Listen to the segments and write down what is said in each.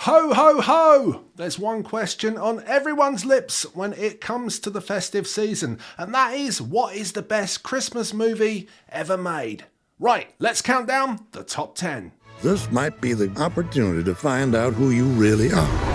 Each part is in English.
Ho, ho, ho! There's one question on everyone's lips when it comes to the festive season, and that is, what is the best Christmas movie ever made? Right, let's count down the top 10. This might be the opportunity to find out who you really are.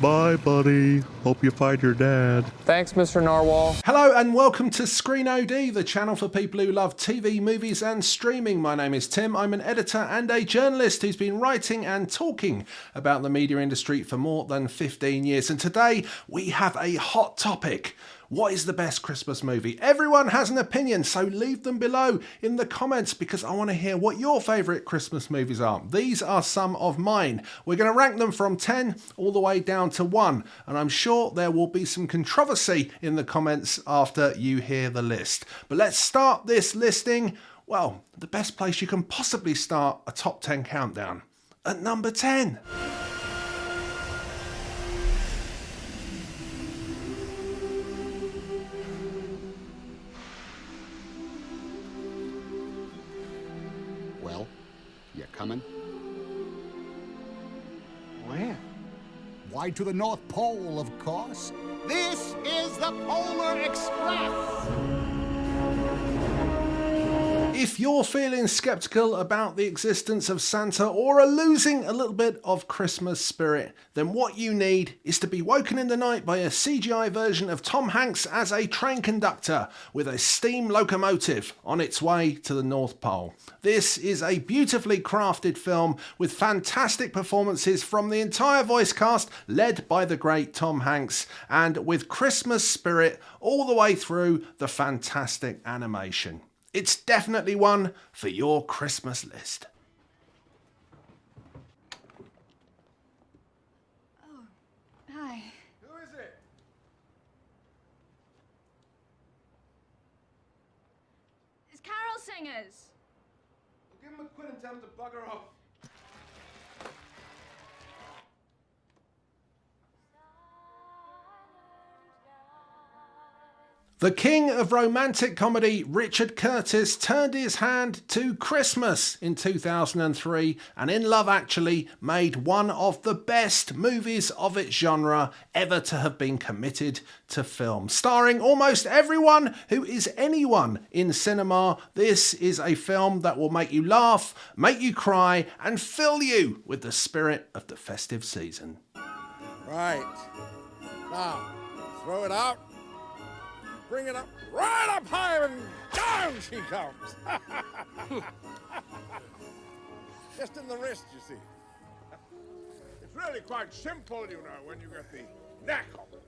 Bye, buddy. Hope you find your dad. Thanks, Mr. Narwhal. Hello and welcome to Screen OD, the channel for people who love TV, movies and streaming. My name is Tim. I'm an editor and a journalist who's been writing and talking about the media industry for more than 15 years. And today we have a hot topic. What is the best Christmas movie? Everyone has an opinion, so leave them below in the comments because I want to hear what your favourite Christmas movies are. These are some of mine. We're going to rank them from 10 all the way down to 1, and I'm sure there will be some controversy in the comments after you hear the list. But let's start this listing, well, the best place you can possibly start a top 10 countdown. At number 10. Well, you coming? Where? Why, to the North Pole, of course. This is the Polar Express! If you're feeling skeptical about the existence of Santa or are losing a little bit of Christmas spirit, then what you need is to be woken in the night by a CGI version of Tom Hanks as a train conductor with a steam locomotive on its way to the North Pole. This is a beautifully crafted film with fantastic performances from the entire voice cast led by the great Tom Hanks, and with Christmas spirit all the way through the fantastic animation. It's definitely one for your Christmas list. Oh, hi. Who is it? It's carol singers. Well, give him a quid and tell him to bugger off. The king of romantic comedy, Richard Curtis, turned his hand to Christmas in 2003 and in Love Actually made one of the best movies of its genre ever to have been committed to film. Starring almost everyone who is anyone in cinema, this is a film that will make you laugh, make you cry and fill you with the spirit of the festive season. Right. Now, throw it out. Bring it up, right up high, and down she comes. Just in the wrist, you see. It's really quite simple, you know, when you get the knack of it.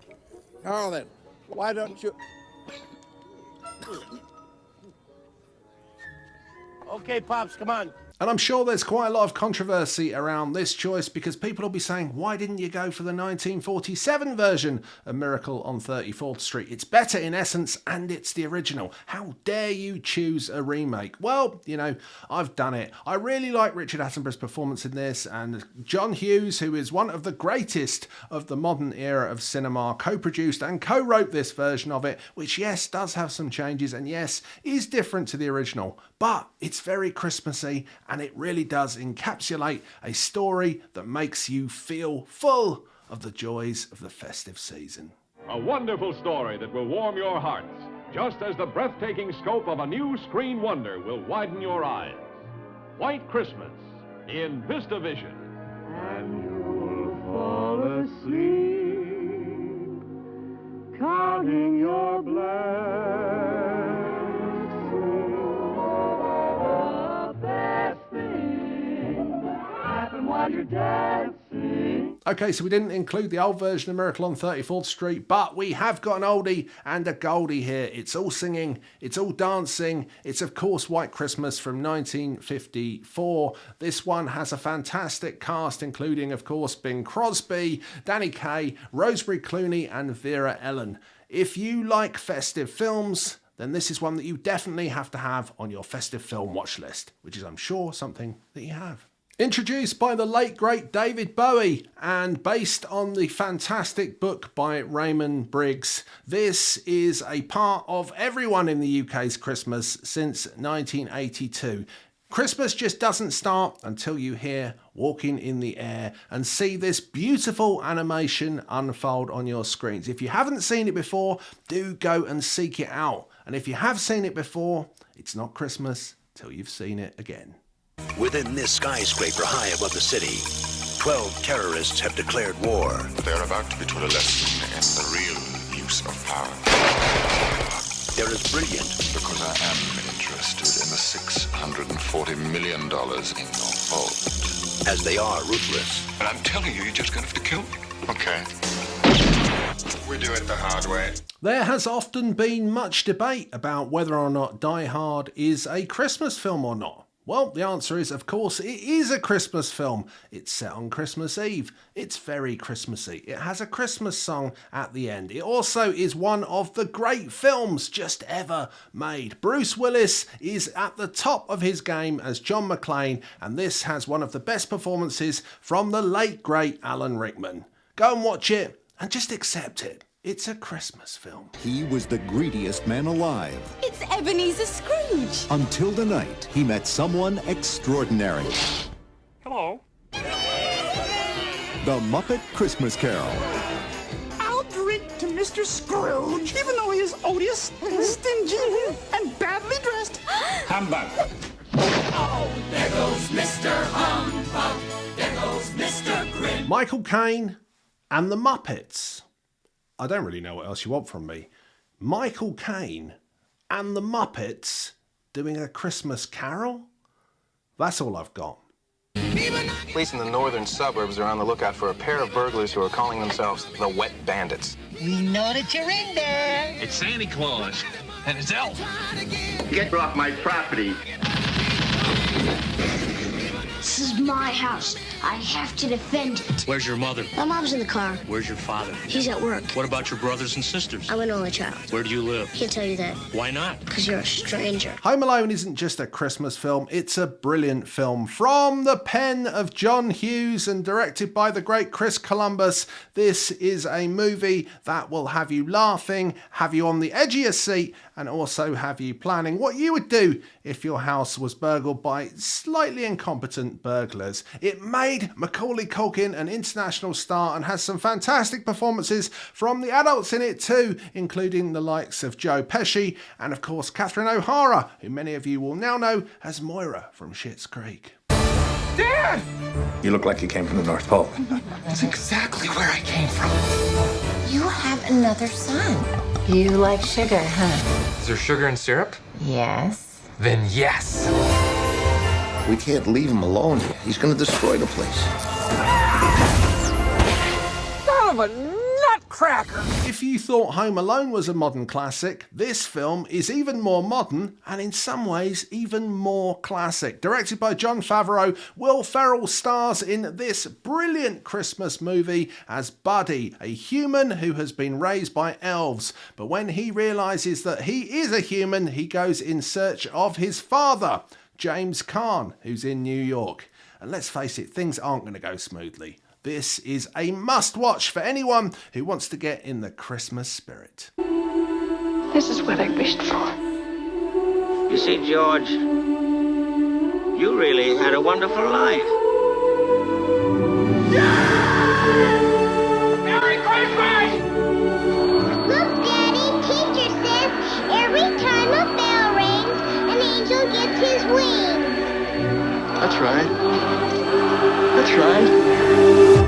Now then, why don't you... Okay, Pops, come on. And I'm sure there's quite a lot of controversy around this choice because people will be saying, why didn't you go for the 1947 version of Miracle on 34th Street? It's better in essence and it's the original. How dare you choose a remake? Well, you know, I've done it. I really like Richard Attenborough's performance in this, and John Hughes, who is one of the greatest of the modern era of cinema, co-produced and co-wrote this version of it, which yes, does have some changes and yes, is different to the original, but it's very Christmassy and it really does encapsulate a story that makes you feel full of the joys of the festive season. A wonderful story that will warm your hearts, just as the breathtaking scope of a new screen wonder will widen your eyes. White Christmas in Vista Vision. And you'll fall asleep, counting your blessings. While you're dancing. Okay, so we didn't include the old version of Miracle on 34th Street, but we have got an oldie and a goldie here. It's all singing, it's all dancing. It's, of course, White Christmas from 1954. This one has a fantastic cast, including, of course, Bing Crosby, Danny Kaye, Rosemary Clooney, and Vera Ellen. If you like festive films, then this is one that you definitely have to have on your festive film watch list, which is, I'm sure, something that you have. Introduced by the late great David Bowie and based on the fantastic book by Raymond Briggs, this is a part of everyone in the UK's Christmas since 1982. Christmas just doesn't start until you hear Walking in the Air and see this beautiful animation unfold on your screens. If you haven't seen it before, do go and seek it out. And if you have seen it before, it's not Christmas till you've seen it again. Within this skyscraper high above the city, 12 terrorists have declared war. They're about to be taught a lesson in the real use of power. They're as brilliant because I am interested in the $640 million in your vault as they are ruthless. And I'm telling you, you're just going to have to kill me. Okay. We do it the hard way. There has often been much debate about whether or not Die Hard is a Christmas film or not. Well, the answer is, of course, it is a Christmas film. It's set on Christmas Eve. It's very Christmassy. It has a Christmas song at the end. It also is one of the great films just ever made. Bruce Willis is at the top of his game as John McClane, and this has one of the best performances from the late, great Alan Rickman. Go and watch it and just accept it. It's a Christmas film. He was the greediest man alive. It's Ebenezer Scrooge. Until the night he met someone extraordinary. Hello. The Muppet Christmas Carol. I'll drink to Mr. Scrooge, even though he is odious and stingy and badly dressed. Humbug. Oh, there goes Mr. Humbug. There goes Mr. Grim. Michael Caine and the Muppets. I don't really know what else you want from me. Michael Caine and the Muppets doing a Christmas carol? That's all I've got. Police in the northern suburbs are on the lookout for a pair of burglars who are calling themselves the Wet Bandits. We know that you're in there. It's Santa Claus and it's Elf. Get off my property. This is my house. I have to defend it. Where's your mother? My mom's in the car. Where's your father? He's at work. What about your brothers and sisters? I'm an only child. Where do you live? Can't tell you that. Why not? Because you're a stranger. Home Alone isn't just a Christmas film, it's a brilliant film. From the pen of John Hughes and directed by the great Chris Columbus, this is a movie that will have you laughing, have you on the edge of your seat, and also have you planning what you would do if your house was burgled by slightly incompetent burglars. It made Macaulay Culkin an international star and has some fantastic performances from the adults in it too, including the likes of Joe Pesci and of course Catherine O'Hara, who many of you will now know as Moira from Schitt's Creek. Dad! You look like you came from the North Pole. That's exactly where I came from. You have another son. You like sugar, huh? Is there sugar and syrup? Yes. Then yes. We can't leave him alone. He's gonna destroy the place. Son of a nutcracker! If you thought Home Alone was a modern classic, this film is even more modern and in some ways even more classic. Directed by Jon Favreau, Will Ferrell stars in this brilliant Christmas movie as Buddy, a human who has been raised by elves. But when he realises that he is a human, he goes in search of his father, James Caan, who's in New York. And let's face it, things aren't going to go smoothly. This is a must-watch for anyone who wants to get in the Christmas spirit. This is what I wished for. You see, George, you really had a wonderful life. Merry Christmas! Look, Daddy, teacher says every time a bell rings, an angel gets his wings. That's right. That's right.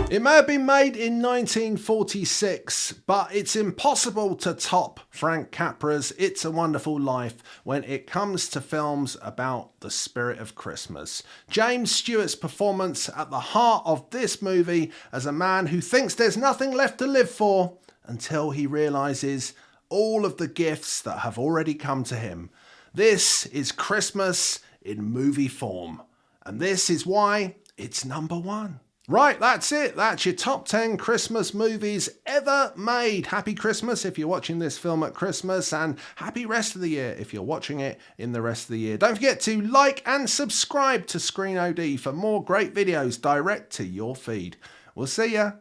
It may have been made in 1946, but it's impossible to top Frank Capra's It's a Wonderful Life when it comes to films about the spirit of Christmas. James Stewart's performance at the heart of this movie as a man who thinks there's nothing left to live for until he realises all of the gifts that have already come to him. This is Christmas in movie form, and this is why it's number one. Right, that's it. That's your top 10 Christmas movies ever made. Happy Christmas if you're watching this film at Christmas, and happy rest of the year if you're watching it in the rest of the year. Don't forget to like and subscribe to Screen OD for more great videos direct to your feed. We'll see ya.